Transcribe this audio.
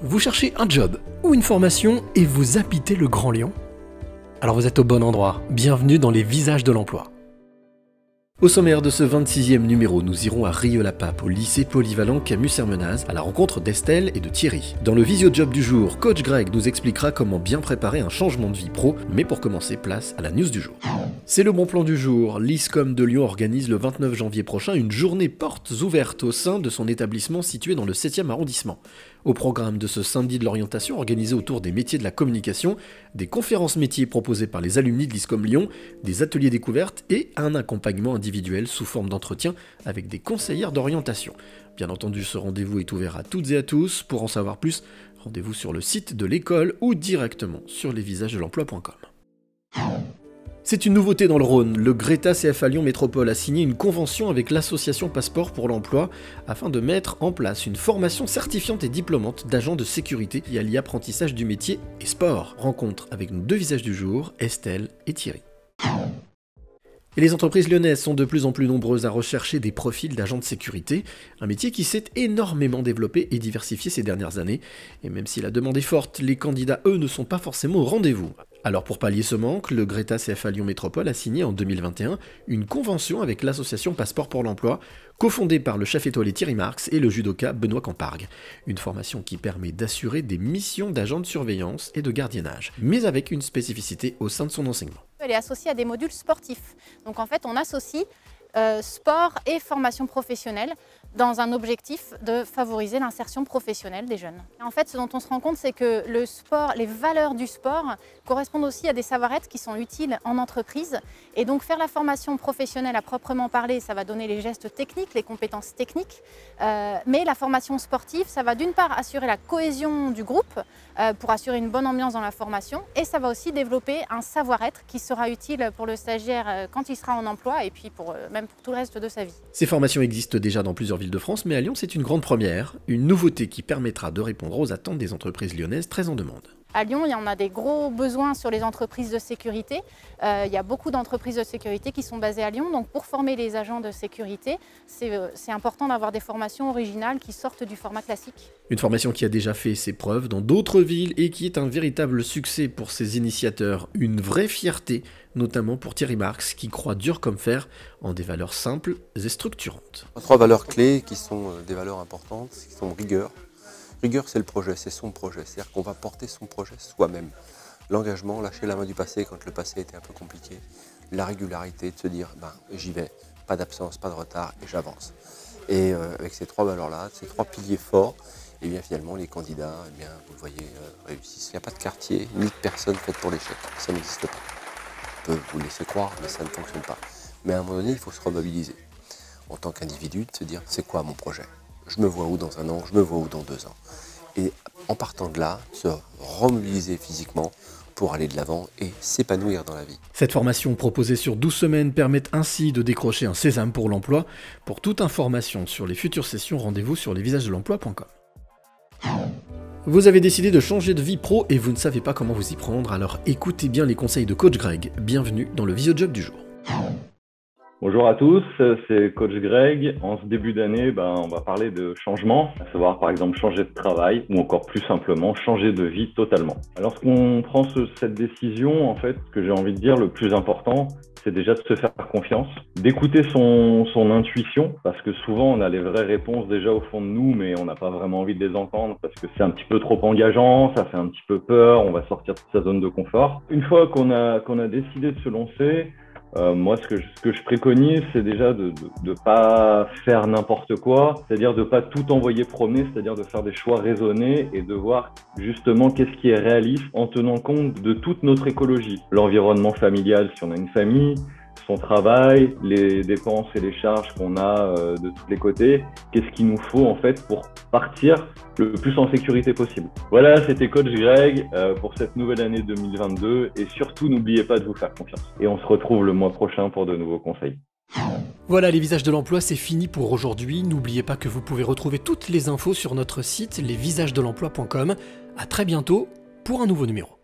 Vous cherchez un job ou une formation et vous habitez le Grand Lyon? Alors vous êtes au bon endroit, bienvenue dans les visages de l'emploi. Au sommaire de ce 26e numéro, nous irons à Rieux-la-Pape, au lycée polyvalent Camus-Hermenaz, à la rencontre d'Estelle et de Thierry. Dans le visio-job du jour, Coach Greg nous expliquera comment bien préparer un changement de vie pro, mais pour commencer, place à la news du jour. C'est le bon plan du jour. L'ISCOM de Lyon organise le 29 janvier prochain une journée portes ouvertes au sein de son établissement situé dans le 7e arrondissement. Au programme de ce samedi de l'orientation organisé autour des métiers de la communication, des conférences métiers proposées par les alumni de l'ISCOM Lyon, des ateliers découvertes et un accompagnement individuel sous forme d'entretien avec des conseillères d'orientation. Bien entendu, ce rendez-vous est ouvert à toutes et à tous. Pour en savoir plus, rendez-vous sur le site de l'école ou directement sur lesvisagesdelemploi.com. C'est une nouveauté dans le Rhône. Le Greta CFA Lyon Métropole a signé une convention avec l'association Passeport pour l'emploi afin de mettre en place une formation certifiante et diplômante d'agents de sécurité qui allie apprentissage du métier et sport. Rencontre avec nos deux visages du jour, Estelle et Thierry. Et les entreprises lyonnaises sont de plus en plus nombreuses à rechercher des profils d'agents de sécurité, un métier qui s'est énormément développé et diversifié ces dernières années. Et même si la demande est forte, les candidats, eux, ne sont pas forcément au rendez-vous. Alors pour pallier ce manque, le Greta CFA Lyon Métropole a signé en 2021 une convention avec l'association Passeport pour l'emploi, cofondée par le chef étoilé Thierry Marx et le judoka Benoît Campargue. Une formation qui permet d'assurer des missions d'agents de surveillance et de gardiennage, mais avec une spécificité au sein de son enseignement. Elle est associée à des modules sportifs. Donc en fait, on associe sport et formation professionnelle dans un objectif de favoriser l'insertion professionnelle des jeunes. Et en fait, ce dont on se rend compte, c'est que le sport, les valeurs du sport correspondent aussi à des savoir-être qui sont utiles en entreprise. Et donc faire la formation professionnelle à proprement parler, ça va donner les gestes techniques, les compétences techniques. Mais la formation sportive, ça va d'une part assurer la cohésion du groupe pour assurer une bonne ambiance dans la formation. Et ça va aussi développer un savoir-être qui sera utile pour le stagiaire quand il sera en emploi et puis même pour tout le reste de sa vie. Ces formations existent déjà dans plusieurs villes de France, mais à Lyon, c'est une grande première, une nouveauté qui permettra de répondre aux attentes des entreprises lyonnaises très en demande. À Lyon, il y en a des gros besoins sur les entreprises de sécurité. Il y a beaucoup d'entreprises de sécurité qui sont basées à Lyon. Donc pour former les agents de sécurité, c'est important d'avoir des formations originales qui sortent du format classique. Une formation qui a déjà fait ses preuves dans d'autres villes et qui est un véritable succès pour ses initiateurs. Une vraie fierté, notamment pour Thierry Marx, qui croit dur comme fer en des valeurs simples et structurantes. 3 valeurs clés qui sont des valeurs importantes, qui sont rigueur. Rigueur, c'est le projet, c'est son projet, c'est-à-dire qu'on va porter son projet soi-même. L'engagement, lâcher la main du passé quand le passé était un peu compliqué. La régularité, de se dire, j'y vais, pas d'absence, pas de retard, et j'avance. Et avec ces 3 valeurs-là, ces 3 piliers forts, et bien finalement les candidats, vous le voyez, réussissent. Il n'y a pas de quartier, ni de personne faite pour l'échec, ça n'existe pas. On peut vous laisser croire, mais ça ne fonctionne pas. Mais à un moment donné, il faut se remobiliser. En tant qu'individu, de se dire, c'est quoi mon projet ? Je me vois où dans 1 an, je me vois où dans 2 ans. Et en partant de là, se remobiliser physiquement pour aller de l'avant et s'épanouir dans la vie. Cette formation proposée sur 12 semaines permet ainsi de décrocher un sésame pour l'emploi. Pour toute information sur les futures sessions, rendez-vous sur lesvisagesdelemploi.com. Vous avez décidé de changer de vie pro et vous ne savez pas comment vous y prendre, alors écoutez bien les conseils de Coach Greg. Bienvenue dans le visio-job du jour. Bonjour à tous, c'est Coach Greg. En ce début d'année, on va parler de changement, à savoir par exemple changer de travail ou encore plus simplement changer de vie totalement. Lorsqu'on prend cette décision, en fait, ce que j'ai envie de dire, le plus important, c'est déjà de se faire confiance, d'écouter son intuition, parce que souvent on a les vraies réponses déjà au fond de nous, mais on n'a pas vraiment envie de les entendre parce que c'est un petit peu trop engageant, ça fait un petit peu peur, on va sortir de sa zone de confort. Une fois qu'on a décidé de se lancer, moi, ce que je préconise, c'est déjà de pas faire n'importe quoi, c'est-à-dire de pas tout envoyer promener, c'est-à-dire de faire des choix raisonnés et de voir justement qu'est-ce qui est réaliste en tenant compte de toute notre écologie. L'environnement familial, si on a une famille, son travail, les dépenses et les charges qu'on a de tous les côtés, qu'est-ce qu'il nous faut en fait pour partir le plus en sécurité possible. Voilà, c'était Coach Greg pour cette nouvelle année 2022 et surtout n'oubliez pas de vous faire confiance. Et on se retrouve le mois prochain pour de nouveaux conseils. Voilà, les visages de l'emploi, c'est fini pour aujourd'hui. N'oubliez pas que vous pouvez retrouver toutes les infos sur notre site lesvisagesdelemploi.com. À très bientôt pour un nouveau numéro.